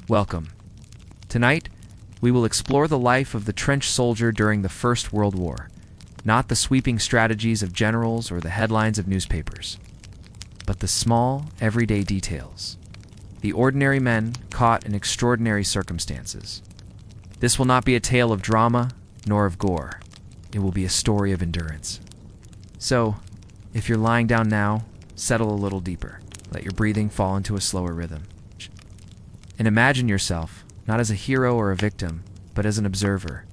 Welcome. Tonight, we will explore the life of the trench soldier during the First World War, not the sweeping strategies of generals or the headlines of newspapers, but the small, everyday details, the ordinary men caught in extraordinary circumstances. This will not be a tale of drama nor of gore. It will be a story of endurance. So, if you're lying down now, settle a little deeper. Let your breathing fall into a slower rhythm. And imagine yourself, not as a hero or a victim, but as an observer,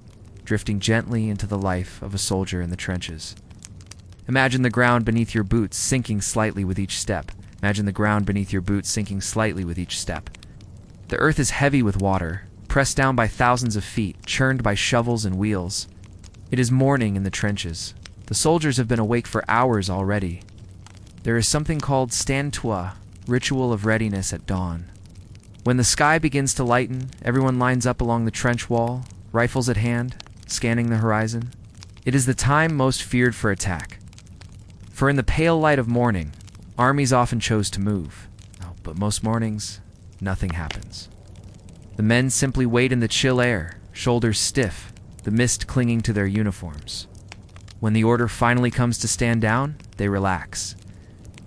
drifting gently into the life of a soldier in the trenches. Imagine the ground beneath your boots sinking slightly with each step. Imagine the ground beneath your boots sinking slightly with each step. The earth is heavy with water, pressed down by thousands of feet, churned by shovels and wheels. It is morning in the trenches. The soldiers have been awake for hours already. There is something called stand-toi, ritual of readiness at dawn. When the sky begins to lighten, everyone lines up along the trench wall, rifles at hand, scanning the horizon. It is the time most feared for attack. For in the pale light of morning, armies often chose to move. But most mornings, nothing happens. The men simply wait in the chill air, shoulders stiff, the mist clinging to their uniforms. When the order finally comes to stand down, they relax.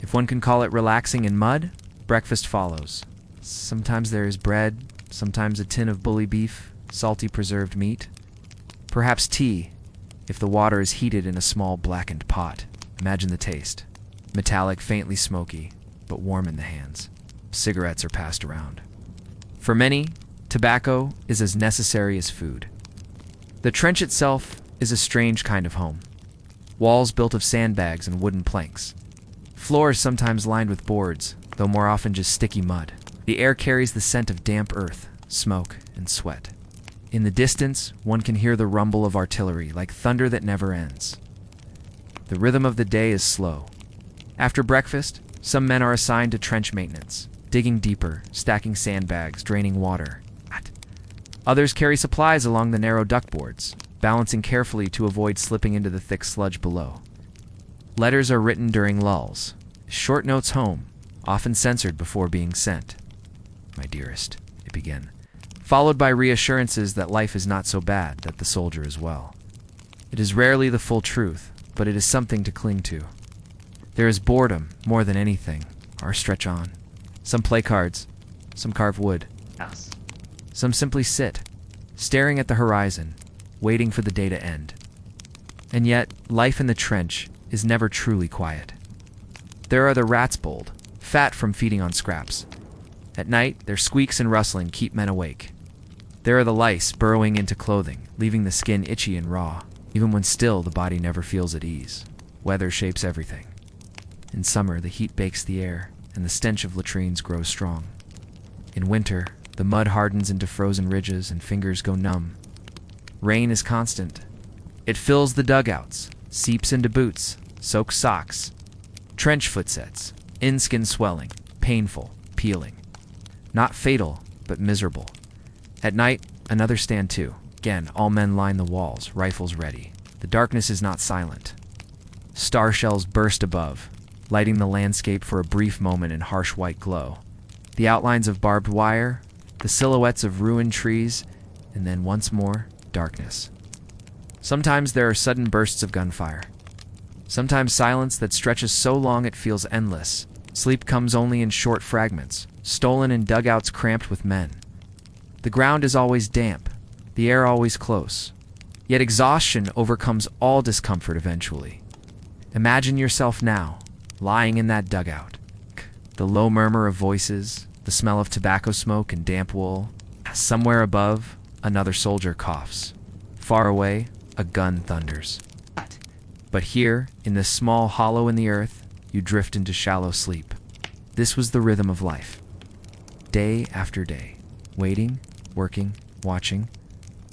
If one can call it relaxing in mud, breakfast follows. Sometimes there is bread, sometimes a tin of bully beef, salty preserved meat. Perhaps tea, if the water is heated in a small blackened pot. Imagine the taste. Metallic, faintly smoky, but warm in the hands. Cigarettes are passed around. For many, tobacco is as necessary as food. The trench itself is a strange kind of home. Walls built of sandbags and wooden planks. Floors sometimes lined with boards, though more often just sticky mud. The air carries the scent of damp earth, smoke, and sweat. In the distance, one can hear the rumble of artillery, like thunder that never ends. The rhythm of the day is slow. After breakfast, some men are assigned to trench maintenance, digging deeper, stacking sandbags, draining water. Others carry supplies along the narrow duckboards, balancing carefully to avoid slipping into the thick sludge below. Letters are written during lulls, short notes home, often censored before being sent. "My dearest," it began, followed by reassurances that life is not so bad, that the soldier is well. It is rarely the full truth, but it is something to cling to. There is boredom more than anything. Ours stretch on. Some play cards, some carve wood. Yes. Some simply sit, staring at the horizon, waiting for the day to end. And yet, life in the trench is never truly quiet. There are the rats bold, fat from feeding on scraps. At night, their squeaks and rustling keep men awake. There are the lice burrowing into clothing, leaving the skin itchy and raw. Even when still, the body never feels at ease. Weather shapes everything. In summer, the heat bakes the air, and the stench of latrines grows strong. In winter, the mud hardens into frozen ridges and fingers go numb. Rain is constant. It fills the dugouts, seeps into boots, soaks socks. Trench footsets, in-skin swelling, painful, peeling. Not fatal, but miserable. At night, another stand to. Again, all men line the walls, rifles ready. The darkness is not silent. Star shells burst above, lighting the landscape for a brief moment in harsh white glow. The outlines of barbed wire, the silhouettes of ruined trees, and then once more, darkness. Sometimes there are sudden bursts of gunfire. Sometimes silence that stretches so long it feels endless. Sleep comes only in short fragments, stolen in dugouts cramped with men. The ground is always damp, the air always close. Yet exhaustion overcomes all discomfort eventually. Imagine yourself now, lying in that dugout. The low murmur of voices, the smell of tobacco smoke and damp wool. Somewhere above, another soldier coughs. Far away, a gun thunders. But here, in this small hollow in the earth, you drift into shallow sleep. This was the rhythm of life. Day after day, waiting, working, watching,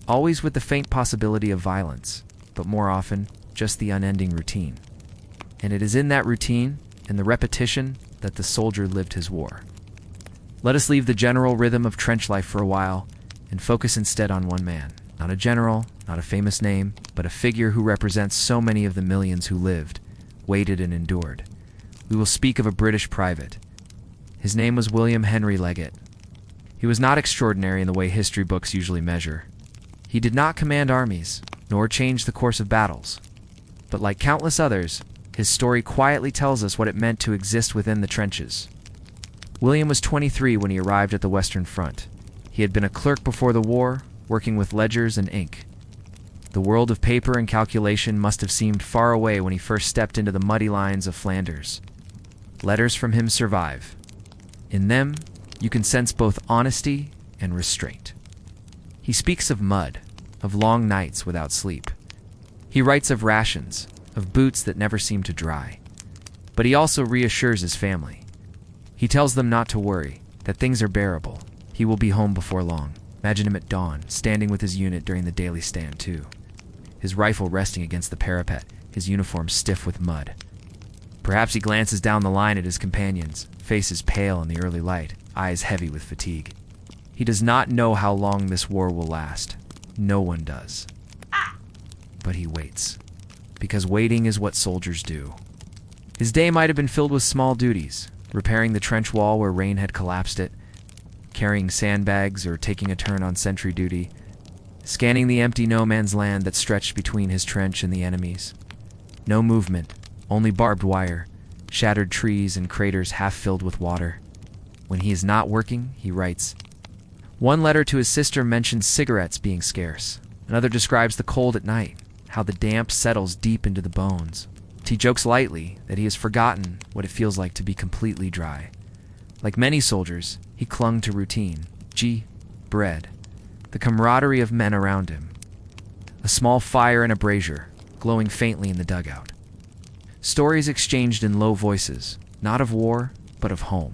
always with the faint possibility of violence, but more often, just the unending routine. And it is in that routine, and the repetition, that the soldier lived his war. Let us leave the general rhythm of trench life for a while, and focus instead on one man. Not a general, not a famous name, but a figure who represents so many of the millions who lived, waited and endured. We will speak of a British private. His name was William Henry Leggett. He was not extraordinary in the way history books usually measure. He did not command armies, nor change the course of battles. But like countless others, his story quietly tells us what it meant to exist within the trenches. William was 23 when he arrived at the Western Front. He had been a clerk before the war, working with ledgers and ink. The world of paper and calculation must have seemed far away when he first stepped into the muddy lines of Flanders. Letters from him survive. In them, you can sense both honesty and restraint. He speaks of mud, of long nights without sleep. He writes of rations, of boots that never seem to dry. But he also reassures his family. He tells them not to worry, that things are bearable. He will be home before long. Imagine him at dawn, standing with his unit during the daily stand, too. His rifle resting against the parapet, his uniform stiff with mud. Perhaps he glances down the line at his companions, faces pale in the early light, eyes heavy with fatigue. He does not know how long this war will last. No one does. But he waits, because waiting is what soldiers do. His day might have been filled with small duties, repairing the trench wall where rain had collapsed it, carrying sandbags or taking a turn on sentry duty, scanning the empty no-man's land that stretched between his trench and the enemy's. No movement, only barbed wire, shattered trees and craters half filled with water. When he is not working, he writes. One letter to his sister mentions cigarettes being scarce. Another describes the cold at night, how the damp settles deep into the bones. He jokes lightly that he has forgotten what it feels like to be completely dry. Like many soldiers, he clung to routine, bread, the camaraderie of men around him, a small fire and a brazier, glowing faintly in the dugout. Stories exchanged in low voices, not of war, but of home.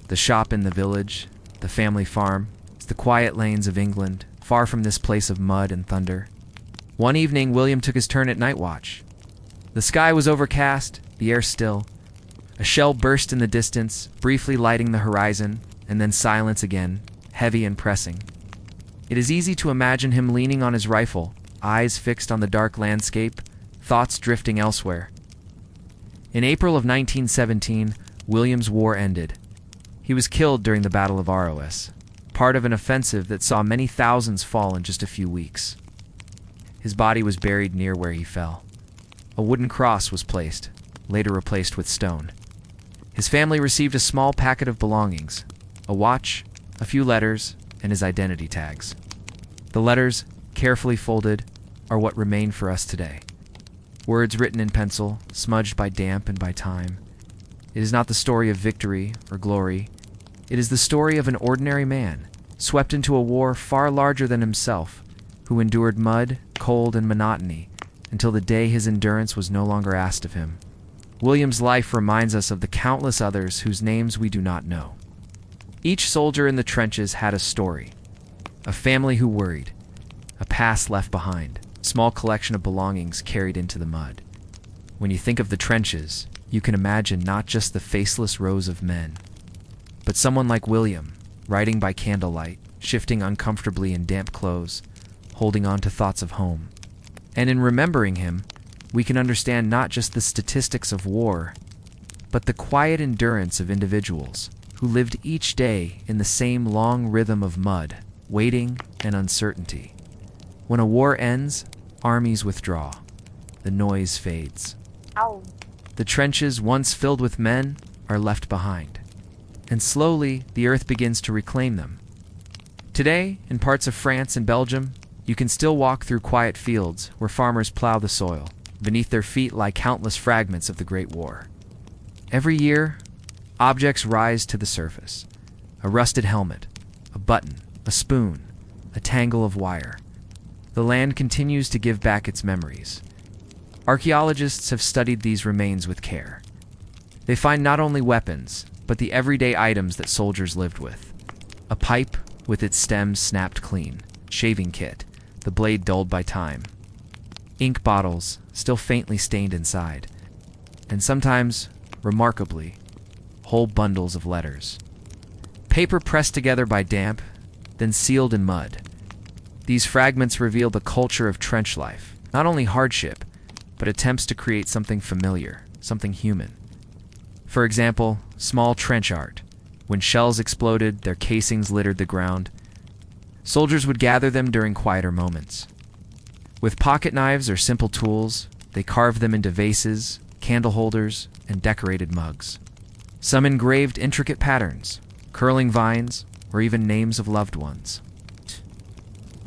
The shop in the village, the family farm, the quiet lanes of England, far from this place of mud and thunder. One evening, William took his turn at night watch. The sky was overcast, the air still. A shell burst in the distance, briefly lighting the horizon, and then silence again, heavy and pressing. It is easy to imagine him leaning on his rifle, eyes fixed on the dark landscape, thoughts drifting elsewhere. In April of 1917, William's war ended. He was killed during the Battle of Arras, part of an offensive that saw many thousands fall in just a few weeks. His body was buried near where he fell. A wooden cross was placed, later replaced with stone. His family received a small packet of belongings, a watch, a few letters, and his identity tags. The letters, carefully folded, are what remain for us today. Words written in pencil, smudged by damp and by time. It is not the story of victory or glory. It is the story of an ordinary man, swept into a war far larger than himself, who endured mud, cold, and monotony until the day his endurance was no longer asked of him. William's life reminds us of the countless others whose names we do not know. Each soldier in the trenches had a story, a family who worried, a past left behind, a small collection of belongings carried into the mud. When you think of the trenches, you can imagine not just the faceless rows of men, but someone like William, riding by candlelight, shifting uncomfortably in damp clothes, holding on to thoughts of home. And in remembering him, we can understand not just the statistics of war, but the quiet endurance of individuals who lived each day in the same long rhythm of mud, waiting and uncertainty. When a war ends, armies withdraw. The noise fades. Ow. The trenches, once filled with men, are left behind. And slowly, the earth begins to reclaim them. Today, in parts of France and Belgium, you can still walk through quiet fields where farmers plow the soil. Beneath their feet lie countless fragments of the Great War. Every year, objects rise to the surface. A rusted helmet, a button, a spoon, a tangle of wire. The land continues to give back its memories. Archaeologists have studied these remains with care. They find not only weapons, but the everyday items that soldiers lived with. A pipe with its stem snapped clean, shaving kit, the blade dulled by time. Ink bottles, still faintly stained inside. And sometimes, remarkably, whole bundles of letters. Paper pressed together by damp, then sealed in mud. These fragments reveal the culture of trench life, not only hardship, but attempts to create something familiar, something human. For example, small trench art, When shells exploded, their casings littered the ground. Soldiers would gather them during quieter moments. With pocket knives or simple tools, they carved them into vases, candle holders, and decorated mugs. Some engraved intricate patterns, curling vines, or even names of loved ones.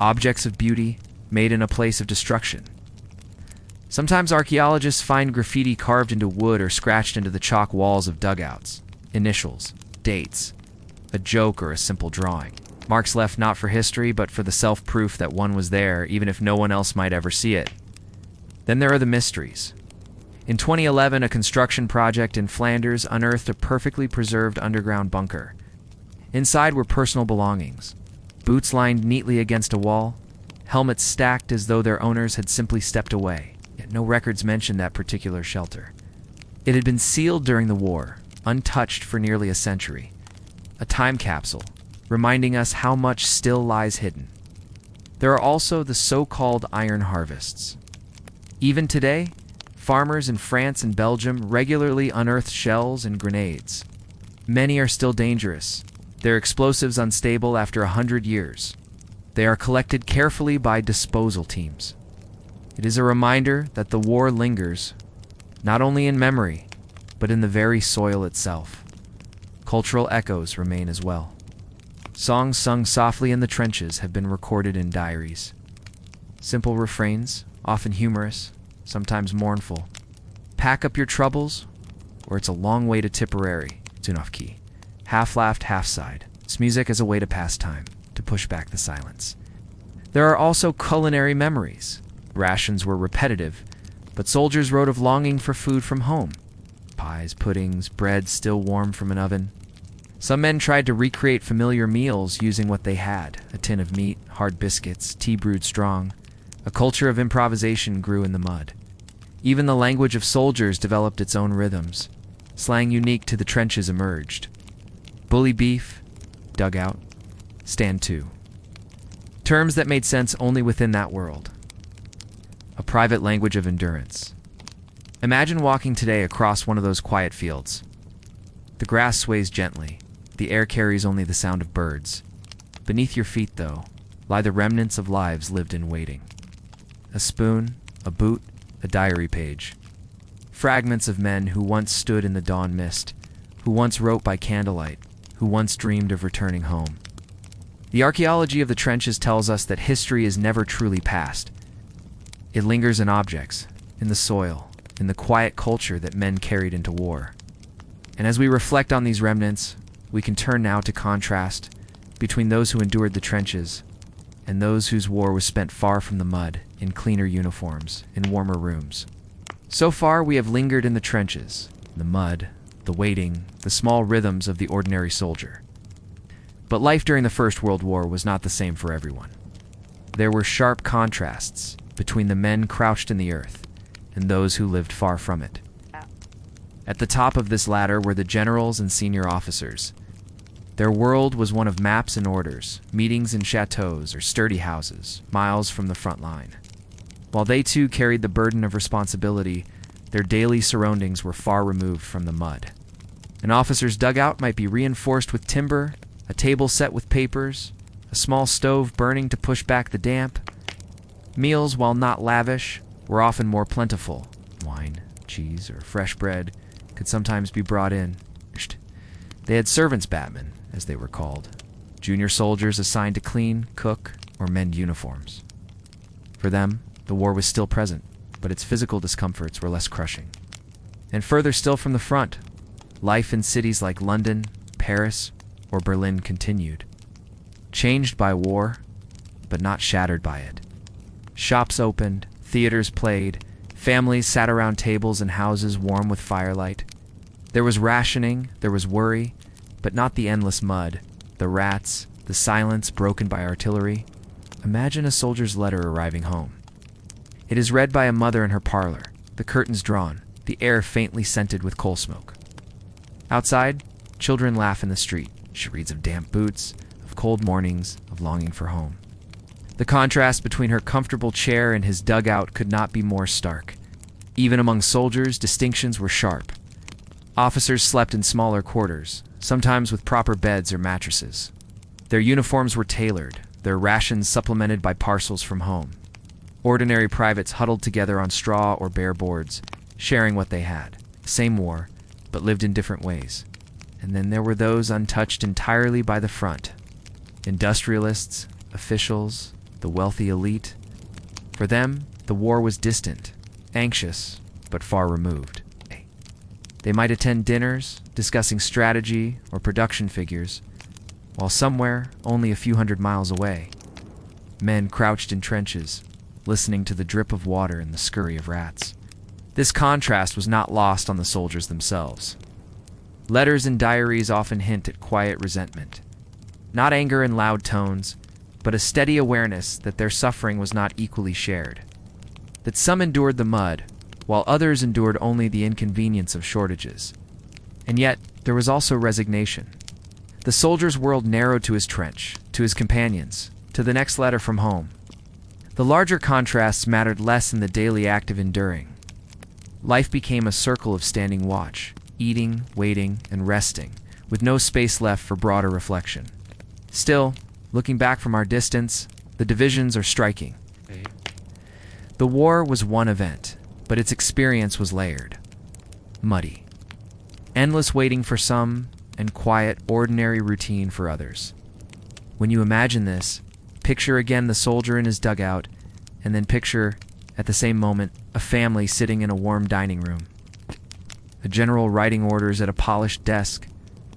Objects of beauty made in a place of destruction. Sometimes archaeologists find graffiti carved into wood or scratched into the chalk walls of dugouts. Initials, dates, a joke, or a simple drawing. Marks left not for history, but for the self-proof that one was there, even if no one else might ever see it. Then there are the mysteries. In 2011, a construction project in Flanders unearthed a perfectly preserved underground bunker. Inside were personal belongings, boots lined neatly against a wall, helmets stacked as though their owners had simply stepped away, yet no records mention that particular shelter. It had been sealed during the war, untouched for nearly a century. A time capsule, reminding us how much still lies hidden. There are also the so-called iron harvests. Even today, farmers in France and Belgium regularly unearth shells and grenades. Many are still dangerous, their explosives unstable after 100 years. They are collected carefully by disposal teams. It is a reminder that the war lingers, not only in memory, but in the very soil itself. Cultural echoes remain as well. Songs sung softly in the trenches have been recorded in diaries. Simple refrains, often humorous, sometimes mournful. Pack up your troubles, or it's a long way to Tipperary, Tunofki. Half laughed, half sighed. It's music as a way to pass time, to push back the silence. There are also culinary memories. Rations were repetitive, but soldiers wrote of longing for food from home. Pies, puddings, bread still warm from an oven. Some men tried to recreate familiar meals using what they had: a tin of meat, hard biscuits, tea brewed strong. A culture of improvisation grew in the mud. Even the language of soldiers developed its own rhythms. Slang unique to the trenches emerged. Bully beef, dugout, stand to. Terms that made sense only within that world. A private language of endurance. Imagine walking today across one of those quiet fields. The grass sways gently. The air carries only the sound of birds. Beneath your feet, though, lie the remnants of lives lived in waiting. A spoon, a boot, a diary page. Fragments of men who once stood in the dawn mist, who once wrote by candlelight, who once dreamed of returning home. The archaeology of the trenches tells us that history is never truly past. It lingers in objects, in the soil, in the quiet culture that men carried into war. And as we reflect on these remnants, we can turn now to contrast between those who endured the trenches and those whose war was spent far from the mud, in cleaner uniforms, in warmer rooms. So far, we have lingered in the trenches, the mud, the waiting, the small rhythms of the ordinary soldier. But life during the First World War was not the same for everyone. There were sharp contrasts between the men crouched in the earth and those who lived far from it. At the top of this ladder were the generals and senior officers. Their world was one of maps and orders, meetings in chateaus or sturdy houses, miles from the front line. While they too carried the burden of responsibility, their daily surroundings were far removed from the mud. An officer's dugout might be reinforced with timber, a table set with papers, a small stove burning to push back the damp. Meals, while not lavish, were often more plentiful. Wine, cheese, or fresh bread could sometimes be brought in. They had servants' batmen, as they were called, junior soldiers assigned to clean, cook, or mend uniforms. For them, the war was still present, but its physical discomforts were less crushing. And further still from the front, life in cities like London, Paris, or Berlin continued. Changed by war, but not shattered by it. Shops opened, theaters played, families sat around tables in houses warm with firelight. There was rationing, there was worry, but not the endless mud, the rats, the silence broken by artillery. Imagine a soldier's letter arriving home. It is read by a mother in her parlor, the curtains drawn, the air faintly scented with coal smoke. Outside, children laugh in the street. She reads of damp boots, of cold mornings, of longing for home. The contrast between her comfortable chair and his dugout could not be more stark. Even among soldiers, distinctions were sharp. Officers slept in smaller quarters, sometimes with proper beds or mattresses. Their uniforms were tailored, their rations supplemented by parcels from home. Ordinary privates huddled together on straw or bare boards, sharing what they had. Same war, but lived in different ways. And then there were those untouched entirely by the front. Industrialists, officials, the wealthy elite. For them, the war was distant, anxious, but far removed. They might attend dinners, discussing strategy or production figures, while somewhere, only a few hundred miles away, men crouched in trenches, listening to the drip of water and the scurry of rats. This contrast was not lost on the soldiers themselves. Letters and diaries often hint at quiet resentment. Not anger in loud tones, but a steady awareness that their suffering was not equally shared. That some endured the mud, while others endured only the inconvenience of shortages. And yet, there was also resignation. The soldier's world narrowed to his trench, to his companions, to the next letter from home. The larger contrasts mattered less in the daily act of enduring. Life became a circle of standing watch, eating, waiting, and resting, with no space left for broader reflection. Still, looking back from our distance, the divisions are striking. The war was one event, but its experience was layered. Muddy. Endless waiting for some, and quiet, ordinary routine for others. When you imagine this, picture again the soldier in his dugout, and then picture, at the same moment, a family sitting in a warm dining room. A general writing orders at a polished desk,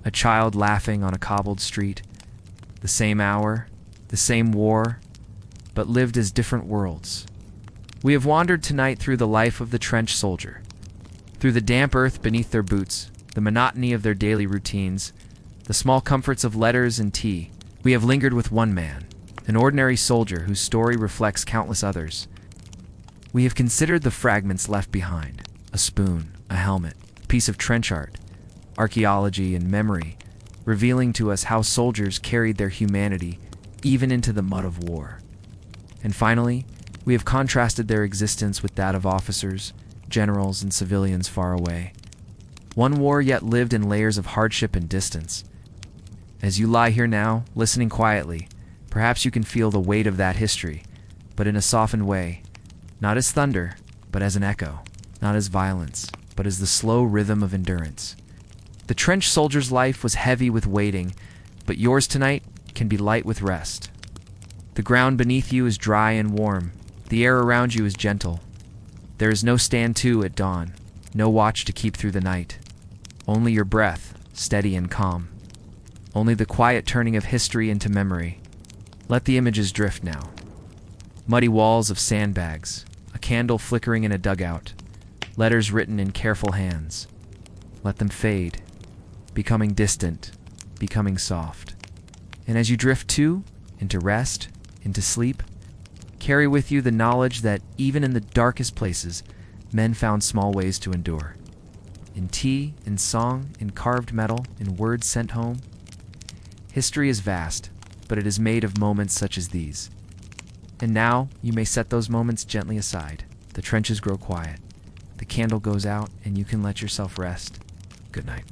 a child laughing on a cobbled street. The same hour, the same war, but lived as different worlds. We have wandered tonight through the life of the trench soldier, through the damp earth beneath their boots, the monotony of their daily routines, the small comforts of letters and tea. We have lingered with one man, an ordinary soldier whose story reflects countless others. We have considered the fragments left behind, a spoon, a helmet, a piece of trench art, archaeology and memory, revealing to us how soldiers carried their humanity even into the mud of war. And finally, we have contrasted their existence with that of officers, generals, and civilians far away. One war yet lived in layers of hardship and distance. As you lie here now, listening quietly, perhaps you can feel the weight of that history, but in a softened way, not as thunder, but as an echo, not as violence, but as the slow rhythm of endurance. The trench soldier's life was heavy with waiting, but yours tonight can be light with rest. The ground beneath you is dry and warm. The air around you is gentle. There is no stand-to at dawn, no watch to keep through the night. Only your breath, steady and calm. Only the quiet turning of history into memory. Let the images drift now. Muddy walls of sandbags, a candle flickering in a dugout, letters written in careful hands. Let them fade, becoming distant, becoming soft. And as you drift too, into rest, into sleep, carry with you the knowledge that even in the darkest places, men found small ways to endure. In tea, in song, in carved metal, in words sent home. History is vast, but it is made of moments such as these. And now you may set those moments gently aside. The trenches grow quiet. The candle goes out, and you can let yourself rest. Good night.